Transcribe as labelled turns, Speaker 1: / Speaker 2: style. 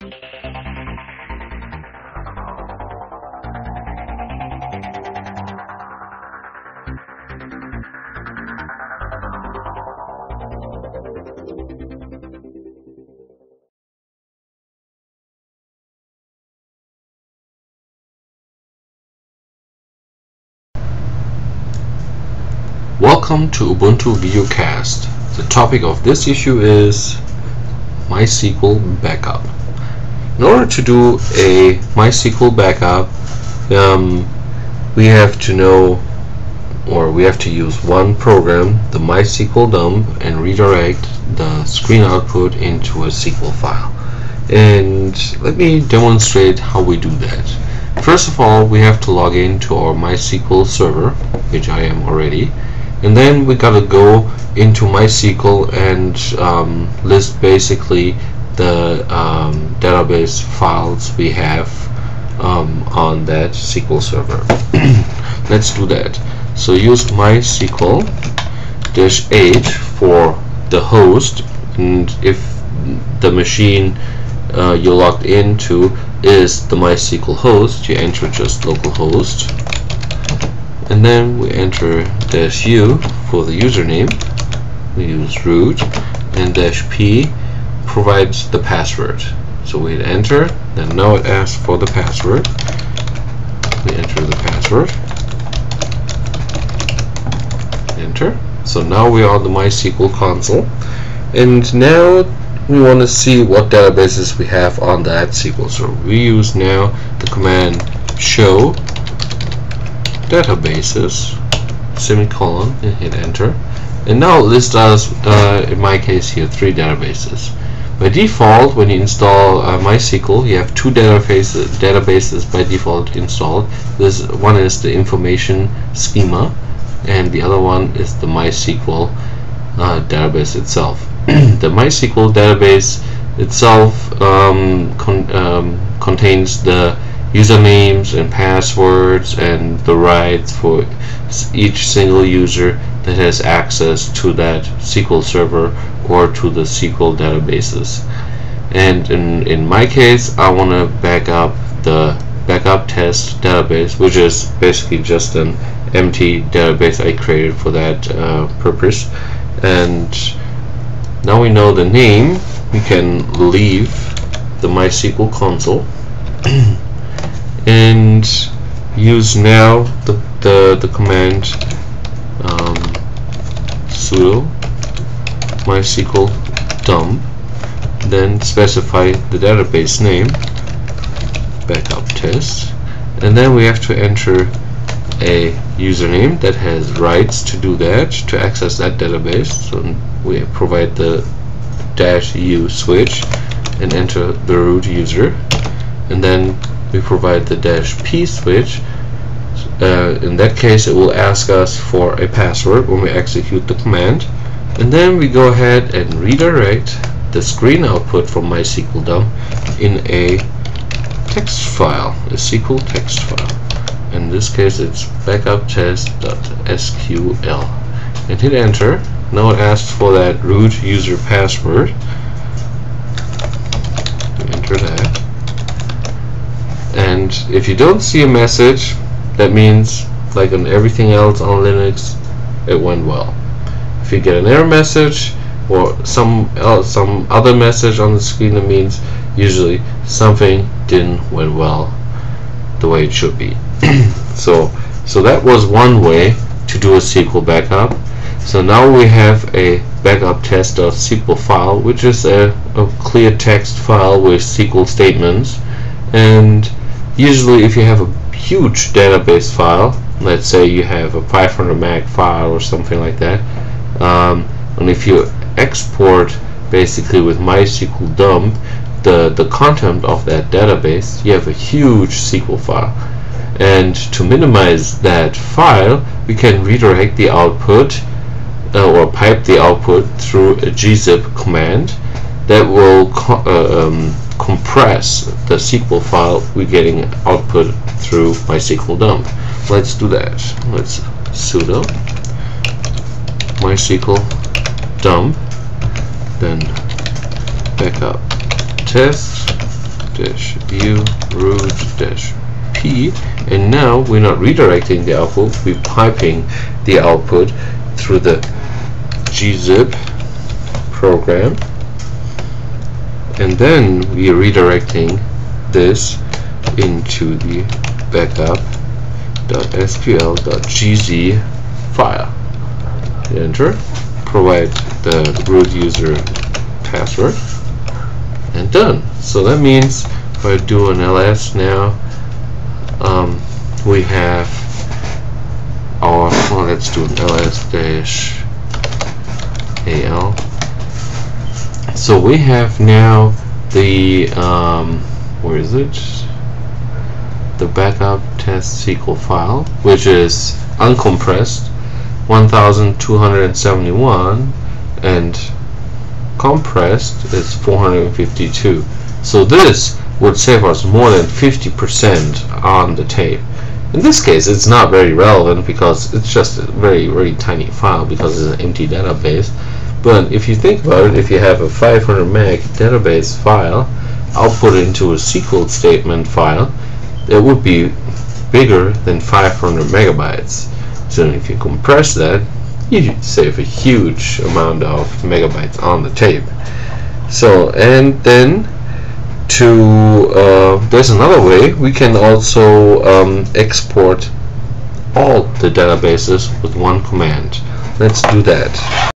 Speaker 1: Welcome to Ubuntu Video Cast. The topic of this issue is MySQL backup. In order to do a MySQL backup, we have to know, or we have to use one program, the MySQL dump, and redirect the screen output into a SQL file. And let me demonstrate how we do that. First of all, we have to log into our MySQL server, which I am already. And then we gotta go into MySQL and list basically the database files we have on that SQL server. Let's do that. So use MySQL-H for the host, and if the machine you're logged into is the MySQL host, you enter just localhost. And then we enter -u for the username, we use root, and -p provides the password. So we hit enter, then now it asks for the password. We enter the password, enter. So now we are on the MySQL console, and now we want to see what databases we have on that SQL server. We use now the command show databases semicolon and hit enter, and now it lists us in my case here 3 databases. By default, when you install MySQL, you have 2 databases by default installed. This one is the information schema, and the other one is the MySQL database itself. The MySQL database itself contains the usernames and passwords and the rights for each single user that has access to that SQL server or to the SQL databases. And in my case, I want to back up the backup test database, which is basically just an empty database I created for that purpose. And now we know the name, we can leave the MySQL console and use now the command sudo MySQL dump, then specify the database name, backup test, and then we have to enter a username that has rights to do that, to access that database. So we provide the -u switch and enter the root user, and then we provide the -p switch. In that case, it will ask us for a password when we execute the command, and then we go ahead and redirect the screen output from MySQL dump in a text file, a SQL text file. In this case, it's backuptest.sql, and hit enter. Now it asks for that root user password. Enter that. And if you don't see a message, that means, like on everything else on Linux, it went well. If you get an error message or some other message on the screen, that means usually something didn't went well the way it should be. So that was one way to do a SQL backup. So now we have a backup test.sql file, which is a clear text file with SQL statements. And usually if you have a huge database file, let's say you have a 500 meg file or something like that, and if you export basically with MySQL dump the content of that database, you have a huge SQL file. And to minimize that file, we can redirect the output or pipe the output through a gzip command that will compress the SQL file we're getting output through MySQL dump. Let's do that. Let's sudo MySQL dump, then backup test -u root-p, and now we're not redirecting the output, we're piping the output through the gzip program, and then we're redirecting this into the backup.sql.gz file. Enter, provide the root user password, and done. So that means if I do an ls now, we have our, well, let's do an ls-al. So we have now the where is it? The backup test SQL file, which is uncompressed 1271, and compressed is 452. So this would save us more than 50% on the tape. In this case, it's not very relevant because it's just a very tiny file because it's an empty database. But if you think about it, if you have a 500 meg database file output into a SQL statement file, it would be bigger than 500 megabytes. So if you compress that, you save a huge amount of megabytes on the tape. So, and then there's another way. We can also export all the databases with one command. Let's do that.